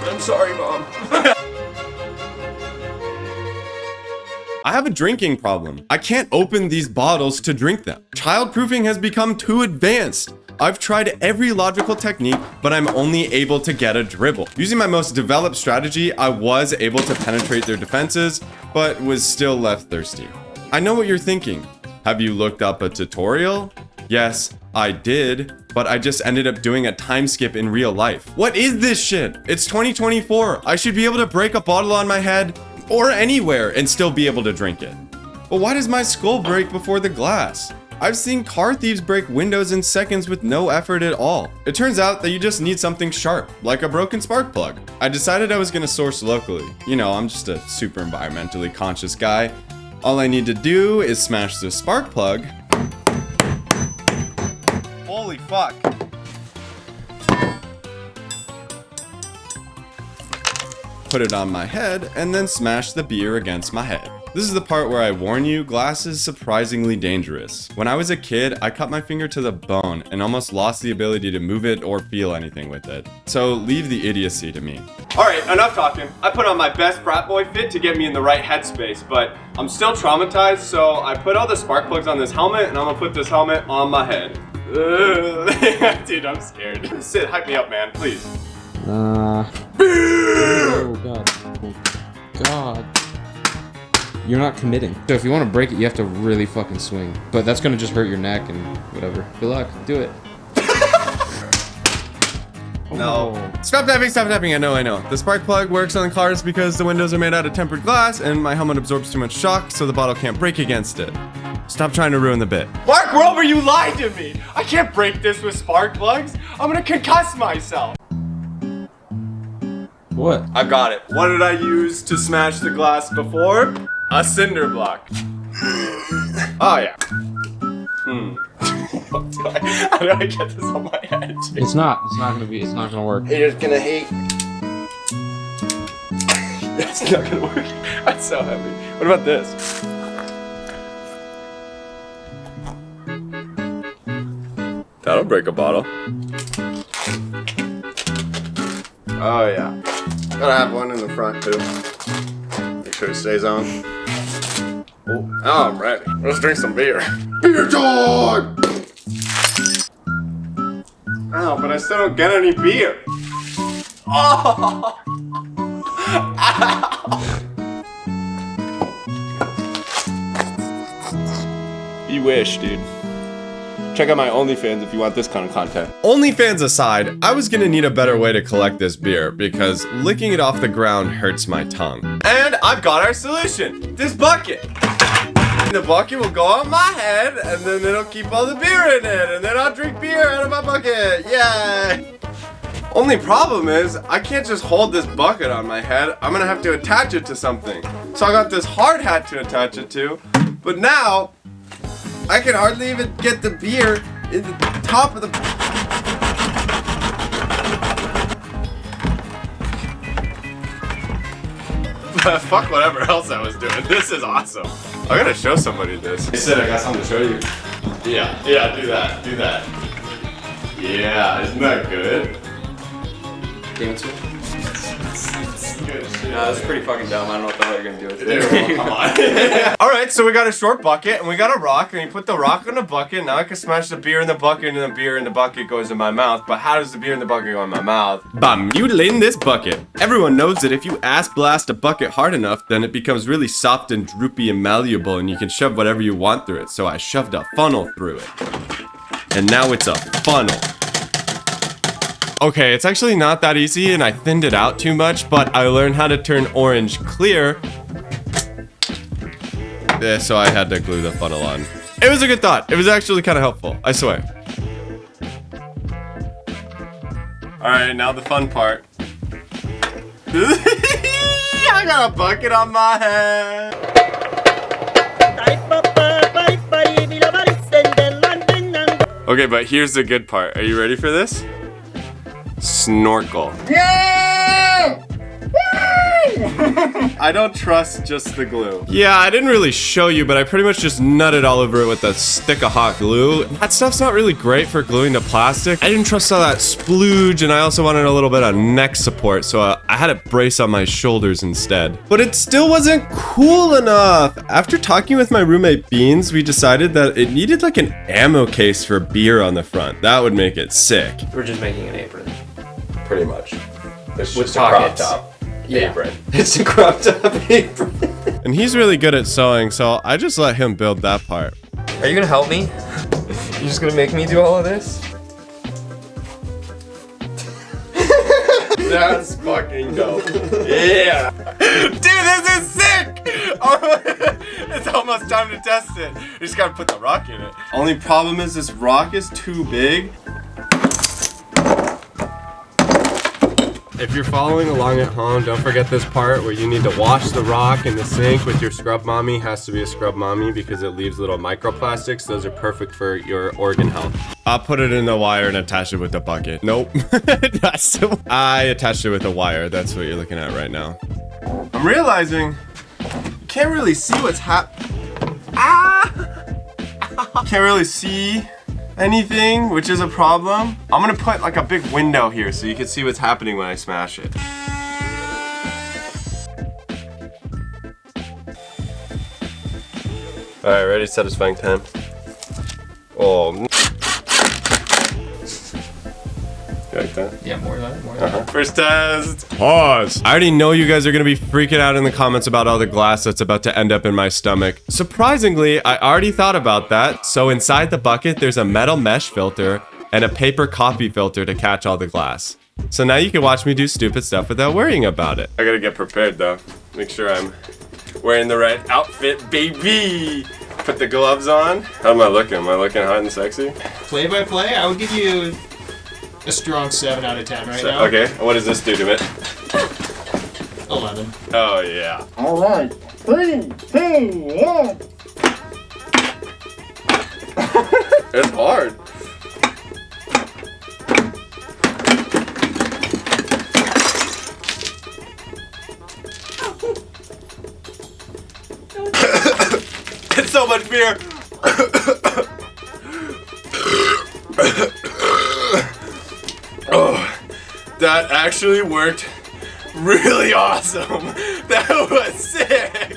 I'm sorry, Mom. I have a drinking problem. I can't open these bottles to drink them. Childproofing has become too advanced. I've tried every logical technique, but I'm only able to get a dribble. Using my most developed strategy, I was able to penetrate their defenses, but was still left thirsty. I know what you're thinking. Have you looked up a tutorial? Yes, I did, but I just ended up doing a time skip in real life. What is this shit? It's 2024. I should be able to break a bottle on my head or anywhere and still be able to drink it. But why does my skull break before the glass? I've seen car thieves break windows in seconds with no effort at all. It turns out that you just need something sharp, like a broken spark plug. I decided I was gonna source locally. You know, I'm just a super environmentally conscious guy. All I need to do is smash this spark plug. Holy fuck. Put it on my head, and then smash the beer against my head. This is the part where I warn you, glass is surprisingly dangerous. When I was a kid, I cut my finger to the bone and almost lost the ability to move it or feel anything with it. So leave the idiocy to me. Alright, enough talking. I put on my best frat boy fit to get me in the right headspace, but I'm still traumatized, so I put all the spark plugs on this helmet, and I'm gonna put this helmet on my head. Dude, I'm scared. Sid, hype me up, man, please. Oh god. Oh god. You're not committing. So if you want to break it, you have to really fucking swing. But that's gonna just hurt your neck and whatever. Good luck. Do it. No. Stop tapping. I know. The spark plug works on cars because the windows are made out of tempered glass and my helmet absorbs too much shock so the bottle can't break against it. Stop trying to ruin the bit. Mark Rober, you lied to me! I can't break this with spark plugs. I'm gonna concuss myself. What? I got it. What did I use to smash the glass before? A cinder block. Oh yeah. How do I get this on my head? It's not gonna work. You're just gonna hate. It's not gonna work. That's so heavy. What about this? That'll break a bottle. Oh yeah. Gotta have one in the front too. Make sure it stays on. Oh, now I'm ready. Let's drink some beer. Beer time! Ow, but I still don't get any beer. Oh! Ow! You wish, dude. Check out my OnlyFans if you want this kind of content. OnlyFans aside, I was gonna need a better way to collect this beer because licking it off the ground hurts my tongue. And I've got our solution, this bucket. The bucket will go on my head and then it'll keep all the beer in it and then I'll drink beer out of my bucket, yay! Only problem is, I can't just hold this bucket on my head, I'm gonna have to attach it to something. So I got this hard hat to attach it to, but now, I can hardly even get the beer in the top of the... Fuck whatever else I was doing. This is awesome. I gotta show somebody this. Hey Sid, I got something to show you. Yeah, do that. Yeah, isn't that good? Dance with? Good shit. No, that's pretty fucking dumb. I don't know what the hell you're gonna do with Dude, it. come on. Alright, so we got a short bucket and we got a rock and you put the rock in the bucket. Now I can smash the beer in the bucket and the beer in the bucket goes in my mouth. But how does the beer in the bucket go in my mouth? By mutilating this bucket. Everyone knows that if you ass blast a bucket hard enough, then it becomes really soft and droopy and malleable and you can shove whatever you want through it. So I shoved a funnel through it. And now it's a funnel. Okay, it's actually not that easy and I thinned it out too much, but I learned how to turn orange clear. Yeah, so I had to glue the funnel on. It was a good thought. It was actually kind of helpful, I swear. Alright, now the fun part. I got a bucket on my head. Okay, but here's the good part. Are you ready for this? Snorkel. Yeah! I don't trust just the glue. Yeah, I didn't really show you, but I pretty much just nutted all over it with a stick of hot glue. That stuff's not really great for gluing to plastic. I didn't trust all that splooge, and I also wanted a little bit of neck support, so I had it brace on my shoulders instead. But it still wasn't cool enough. After talking with my roommate Beans, we decided that it needed like an ammo case for beer on the front. That would make it sick. We're just making an apron. Pretty much. It's With just a crop pockets. top Yeah. apron. It's a crop top apron. And he's really good at sewing, so I just let him build that part. Are you gonna help me? You just gonna make me do all of this? That's fucking dope. Yeah. Dude, this is sick! It's almost time to test it. You just gotta put the rock in it. Only problem is this rock is too big. If you're following along at home, don't forget this part where you need to wash the rock in the sink with your scrub mommy. Has to be a scrub mommy because it leaves little microplastics. Those are perfect for your organ health. I'll put it in the wire and attach it with the bucket. Nope. I attached it with a wire. That's what you're looking at right now. I'm realizing you can't really see what's Can't really see anything, which is a problem. I'm gonna put like a big window here so you can see what's happening when I smash it. Alright, ready? Satisfying time. Oh. You like that? Yeah, more of that, more of that. First test. Pause. I already know you guys are gonna be freaking out in the comments about all the glass that's about to end up in my stomach. Surprisingly, I already thought about that. So inside the bucket, there's a metal mesh filter and a paper copy filter to catch all the glass. So now you can watch me do stupid stuff without worrying about it. I gotta get prepared though. Make sure I'm wearing the right outfit, baby. Put the gloves on. How am I looking? Am I looking hot and sexy? Play by play, I would give you a strong 7 out of 10 right now. Okay, what does this do to it? 11. Oh yeah. All right. 3, 2, 1. It's hard. It's so much beer. Oh, that actually worked really awesome. That was sick.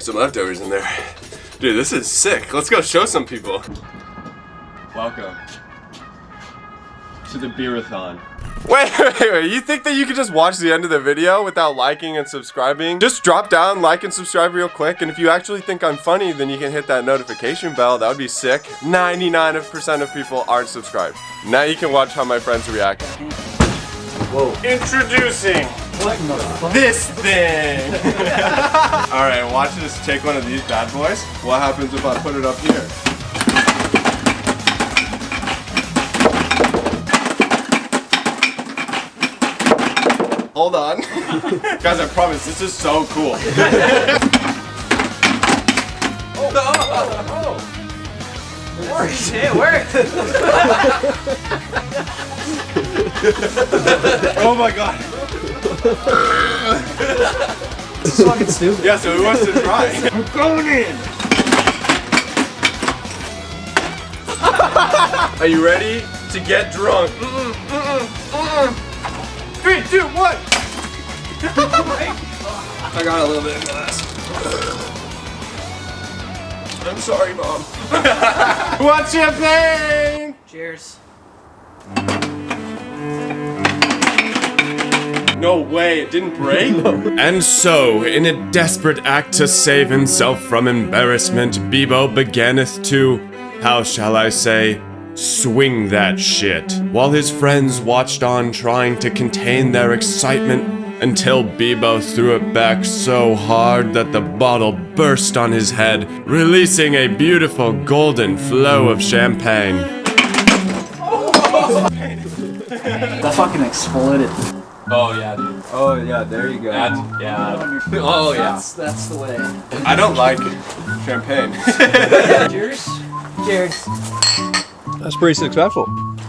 Some leftovers in there. Dude, this is sick. Let's go show some people. Welcome to the beerathon. Wait, you think that you could just watch the end of the video without liking and subscribing? Just drop down, like and subscribe real quick, and if you actually think I'm funny, then you can hit that notification bell. That would be sick. 99% of people aren't subscribed. Now you can watch how my friends react. Whoa. Introducing this thing. Alright, watch this. Take one of these bad boys. What happens if I put it up here? Hold on. Guys, I promise, this is so cool. It worked! Oh my god. This is fucking stupid. Yeah, so who wants to try? I'm going in. Are you ready to get drunk? 3, 2, 1. I got a little bit of glass. I'm sorry, Mom. Who wants champagne? Cheers. No way, it didn't break? And so, in a desperate act to save himself from embarrassment, Bebo beginneth to, how shall I say, swing that shit, while his friends watched on trying to contain their excitement until Bebo threw it back so hard that the bottle burst on his head, releasing a beautiful golden flow of champagne. That fucking exploded. Oh yeah, dude. Oh yeah, there you go. Yeah. Oh yeah. That's the way. I don't like champagne. Cheers. Cheers. That's pretty successful.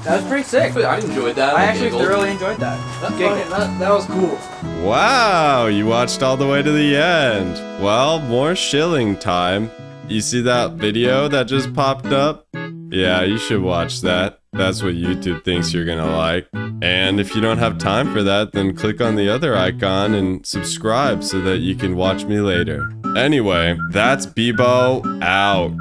That was pretty sick. I enjoyed that. I actually thoroughly enjoyed that. That was cool. Wow, you watched all the way to the end. Well, more shilling time. You see that video that just popped up? Yeah, you should watch that. That's what YouTube thinks you're gonna like. And if you don't have time for that, then click on the other icon and subscribe so that you can watch me later. Anyway, that's Bebo out.